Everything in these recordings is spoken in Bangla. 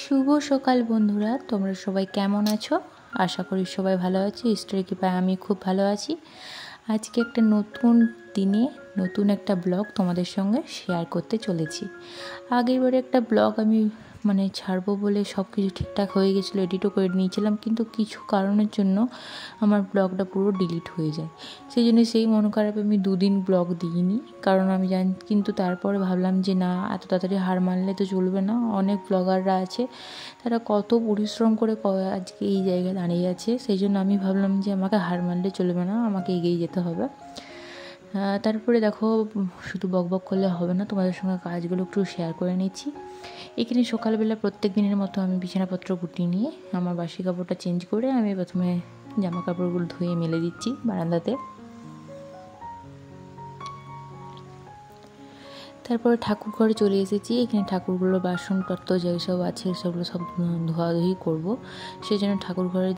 শুভ সকাল বন্ধুরা, তোমরা সবাই কেমন আছো? আশা করি সবাই ভালো আছো। ঈশ্বরের কৃপায় আমি খুব ভালো আছি। আজকে একটা নতুন দিনে নতুন একটা ব্লগ তোমাদের সঙ্গে শেয়ার করতে চলেছি। আগেরবারে একটা ব্লগ আমি ছাড়বো বলে সব কিছু ঠিকঠাক হয়ে গেছিলো, এডিটও করে নিয়েছিলাম, কিন্তু কিছু কারণের জন্য আমার ব্লগটা পুরো ডিলিট হয়ে যায়। সেই জন্য সেই মন খারাপে আমি 2 দিন ব্লগ দিইনি, কারণ আমি জানি। কিন্তু তারপরে ভাবলাম যে না, এত তাড়াতাড়ি হার মানলে তো চলবে না। অনেক ব্লগাররা আছে, তারা কত পরিশ্রম করে আজকে এই জায়গায় দাঁড়িয়ে আছে। সেই জন্য আমি ভাবলাম যে আমাকে হার মানলে চলবে না, আমাকে এগিয়ে যেতে হবে। তারপরে দেখো, শুধু বকবক করলে হবে না, তোমাদের সঙ্গে কাজগুলো একটু শেয়ার করে নিচ্ছি। এখানে সকালবেলা প্রত্যেক দিনের মতো আমি বিছানাপত্র গুটিয়ে নিয়ে আমার বাসি কাপড়টা চেঞ্জ করে আমি প্রথমে জামা কাপড়গুলো ধুয়ে মেলে দিচ্ছি বারান্দাতে। তারপরে ঠাকুর ঘরে চলে এসেছি। এখানে ঠাকুরগুলো বাসনপত্র যেসব আছে সেগুলো সব ধোয়াধুয়ি করবো। সেই জন্য ঠাকুর ঘরে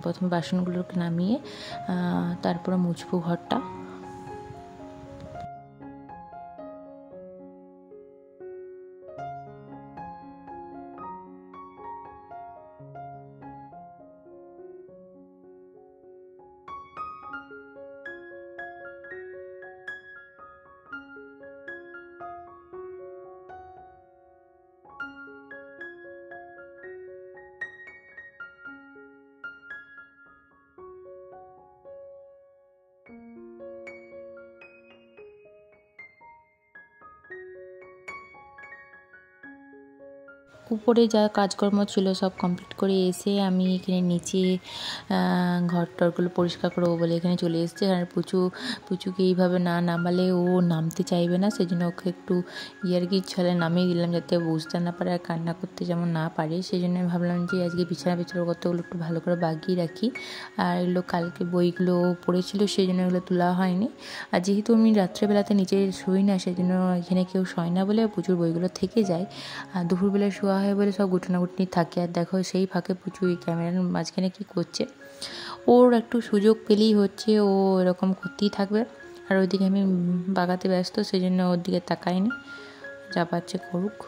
প্রথমে বাসনগুলোকে নামিয়ে তারপরে মুছবো ঘরটা। উপরে যা কাজকর্ম ছিল সব কমপ্লিট করে এসে আমি এখানে নিচে ঘর টরগুলো পরিষ্কার করবো বলে এখানে চলে এসেছি। আর পুচুকে এইভাবে না নামালে ও নামতে চাইবে না, সেই জন্য ওকে একটু ইয়ার্কির ছলে নামিয়ে দিলাম, যাতে বুঝতে না পারে আর কান্না করতে যেমন না পারে। সেই জন্য ভাবলাম যে আজকে বিছানা কতগুলো একটু ভালো করে বাগিয়ে রাখি। আর এগুলো কালকে বইগুলো পড়েছিল, সেই জন্য এগুলো তোলা হয়নি। আর যেহেতু আমি রাত্রেবেলাতে নিচে শুই না, সেই জন্য এখানে কেউ শয় না বলে প্রচুর বইগুলো থেকে যায়। আর দুপুরবেলায় শোয়া হয় বলে সব গুটনাগুটনি থাকে। আর দেখো, সেই ফাঁকে পুচু এই ক্যামেরার মাঝখানে কী করছে। ওর একটু সুযোগ পেলেই হচ্ছে ও এরকম করতেই থাকবে। আর ওইদিকে আমি বাগাতে ব্যস্ত, সেই জন্য ওর দিকে তাকাইনি, যা পাচ্ছে করুক।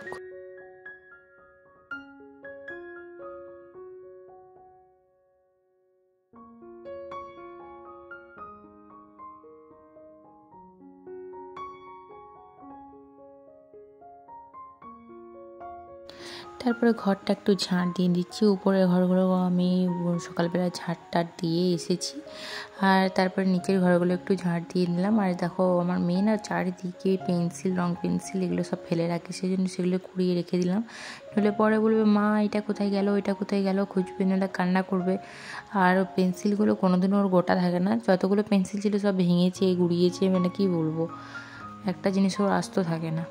তারপরে ঘরটা একটু ঝাঁট দিয়ে দিচ্ছি। উপরের ঘরগুলো আমি সকালবেলা ঝাঁট টাট দিয়ে এসেছি। আর তারপরে নিচের ঘরগুলো একটু ঝাঁট দিয়ে নিলাম। আর দেখো, আমার মেয়ে না চারিদিকে পেন্সিল, রং পেন্সিল এগুলো সব ফেলে রাখে, সেই জন্য সেগুলো কুড়িয়ে রেখে দিলাম। নইলে পরে বলবে মা এটা কোথায় গেল, এটা কোথায় গেল, খুঁজবে, নাহলে কান্না করবে। আর পেন্সিলগুলো কোনোদিনও ওর গোটা থাকে না, যতগুলো পেন্সিল ছিল সব ভেঙেছে, গুড়িয়েছে, কি বলবো, একটা জিনিস ওর আস্ত থাকে না।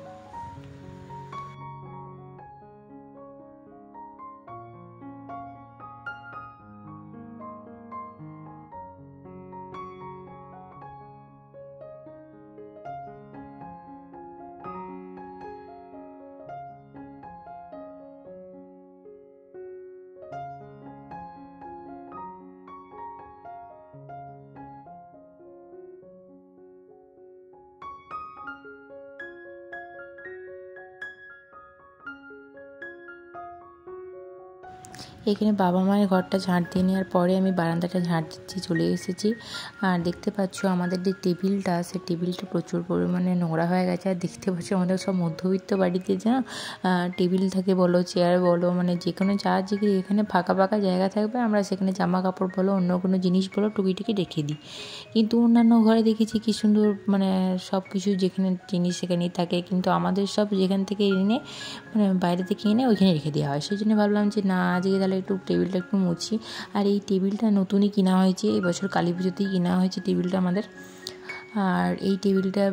এখানে বাবা মায়ের ঘরটা ঝাঁট দিয়ে নেওয়ার পরে আমি বারান্দাটা ঝাঁট দিচ্ছি, চলে এসেছি। আর দেখতে পাচ্ছ আমাদের যে টেবিলটা, সেই টেবিলটা প্রচুর পরিমাণে নোংরা হয়ে গেছে। আর দেখতে পাচ্ছ আমাদের সব মধ্যবিত্ত বাড়িতে যা টেবিল থাকে বলো, চেয়ার বলো, যে কোনো যা এখানে ফাঁকা ফাঁকা জায়গা থাকবে, আমরা সেখানে জামা কাপড় বলো, অন্য কোনো জিনিস বলো টুকিটুকি রেখে দিই। কিন্তু অন্যান্য ঘরে দেখেছি কি সুন্দর, সব কিছু যেখানে জিনিস সেখানেই থাকে, কিন্তু আমাদের সব যেখান থেকে এনে বাইরে থেকে এনে ওইখানে রেখে দেওয়া হয়। সেই জন্য ভাবলাম যে না, আজকে তাহলে একটু টেবিলটা একটু মুছি। আর এই টেবিলটা নতুনই কেনা হয়েছে, এবছর কালী পুজোতেই কেনা হয়েছে টেবিলটা আমাদের। আর এই টেবিলটা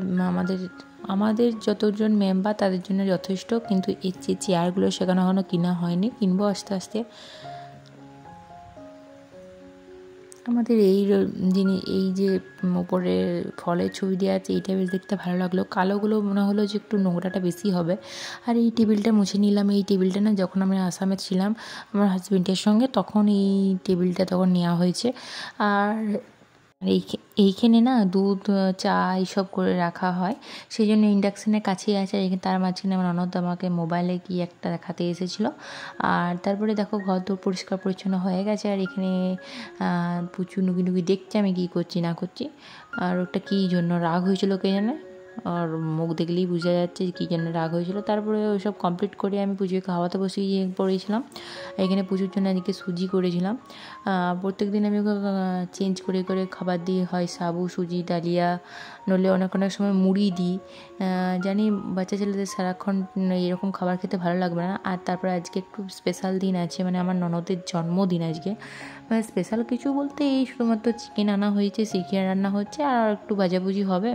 আমাদের যতজন মেম্বার তাদের জন্য যথেষ্ট, কিন্তু এর যে চেয়ারগুলো সেখানে এখনও কেনা হয়নি, কিনবো আস্তে আস্তে। আমাদের এই যে উপরে ফলের ছবি দেওয়া আছে, এইটা বেশ দেখতে ভালো লাগলো। কালোগুলো মনে হলো যে একটু নোংরাটা বেশি হবে। আর এই টেবিলটা মুছে নিলাম। এই টেবিলটা না, যখন আমি আসামে ছিলাম আমার হাজবেন্ডের সঙ্গে, তখন এই টেবিলটা তখন নেওয়া হয়েছে। আর আর এইখানে না দুধ চা এইসব করে রাখা হয়, সেই জন্য ইন্ডাকশানের কাছেই আছে। আর এখানে তার মাঝখানে আমার ননদ আমাকে মোবাইলে কি একটা দেখাতে এসেছিলো। আর তারপরে দেখো ঘর দোর পরিষ্কার পরিচ্ছন্ন হয়ে গেছে। আর এখানে প্রচুর নুকি দেখছে আমি কী করছি না করছি। আর ওটা কী জন্য রাগ হয়েছিল কে জানে, আর মুখ দেখলেই বোঝা যাচ্ছে কী জন্য রাগ হয়েছিল। তারপরে ওইসব কমপ্লিট করে আমি পুজোকে খাওয়াতে বসিয়ে পড়েছিলাম। এখানে পুজোর জন্য আজকে সুজি করেছিলাম। প্রত্যেক দিন আমি ওকে চেঞ্জ করে করে খাবার দিই, হয় সাবু, সুজি, ডালিয়া, নইলে অনেক সময় মুড়ি দিই। জানি বাচ্চা ছেলেদের সারাক্ষণ এরকম খাবার খেতে ভালো লাগবে না। আর তারপরে আজকে একটু স্পেশাল দিন আছে, মানে আমার ননদের জন্মদিন আজকে। মানে স্পেশাল কিছু বলতে এই শুধুমাত্র চিকেন আনা হয়েছে, চিকেন রান্না হচ্ছে আর একটু ভাজাভুজি হবে।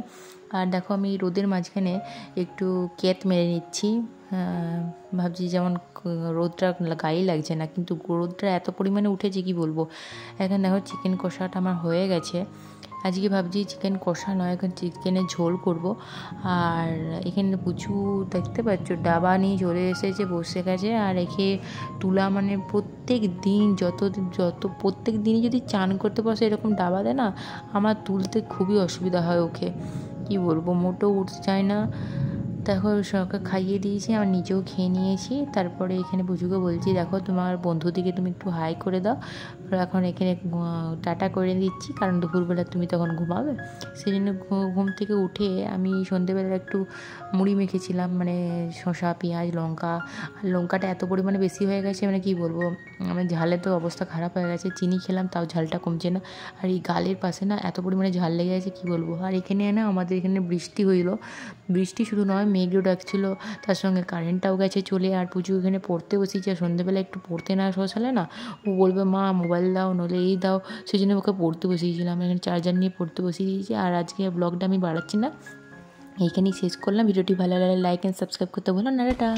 আর দেখো আমি রোদের মাঝখানে একটু কেত মেরে নিচ্ছি। ভাবছি যেমন রোদটা গায়ে লাগছে না, কিন্তু রোদটা এত পরিমাণে উঠেছে কি বলবো। এখন দেখো চিকেন কষাটা আমার হয়ে গেছে। আজকে ভাবছি চিকেন কষা নয়, এখন চিকেনের ঝোল করব। আর এখানে প্রচুর দেখতে পাচ্ছ ডাবা নিয়ে চলে এসেছে, বসে গেছে। আর রেখে তুলা, মানে প্রত্যেক দিন যত প্রত্যেক দিনই যদি চান করতে বসে এরকম ডাবা দেয় না, আমার তুলতে খুবই অসুবিধা হয় ওকে। কি বলবো, মোটেও উঠতে চায় না। দেখো সবকে খাইয়ে দিয়েছি, আমার নিজেও খেয়ে নিয়েছি। তারপরে এখানে পুজোকে বলছি দেখো তোমার বন্ধুদিকে তুমি একটু হাই করে দাও। এখন এখানে টাটা করে দিচ্ছি, কারণ দুপুরবেলা তুমি তখন ঘুমাবে। সেই জন্য ঘুম থেকে উঠে আমি সন্ধেবেলা একটু মুড়ি মেখেছিলাম, মানে শসা, পেঁয়াজ, লঙ্কা। আর লঙ্কাটা এত পরিমাণে বেশি হয়ে গেছে, মানে কি বলবো, আমার ঝালে তো অবস্থা খারাপ হয়ে গেছে। চিনি খেলাম তাও ঝালটা কমছে না। আর এই গালের পাশে না এত পরিমাণে ঝাল লেগে গেছে কি বলবো। আর এখানে না আমাদের এখানে বৃষ্টি হইলো। বৃষ্টি শুধু নয়, মেঘও ডাকছিল, তার সঙ্গে কারেন্টটাও গেছে চলে। আর পুজো এখানে পড়তে বসেছি। আর সন্ধ্যেবেলা একটু পড়তে না বসালে না ও বলবে মা মোবাইল দাও, নলে এই দাও। সেই জন্য ওকে পড়তে বসিয়েছিলাম, এখানে চার্জার নিয়ে পড়তে বসিয়ে দিয়েছি। আর আজকে ব্লগটা আমি বাড়াচ্ছি না, এইখানেই শেষ করলাম। ভিডিওটি ভালো লাগলে লাইক অ্যান্ড সাবস্ক্রাইব করতে ভুলো না। টাটা।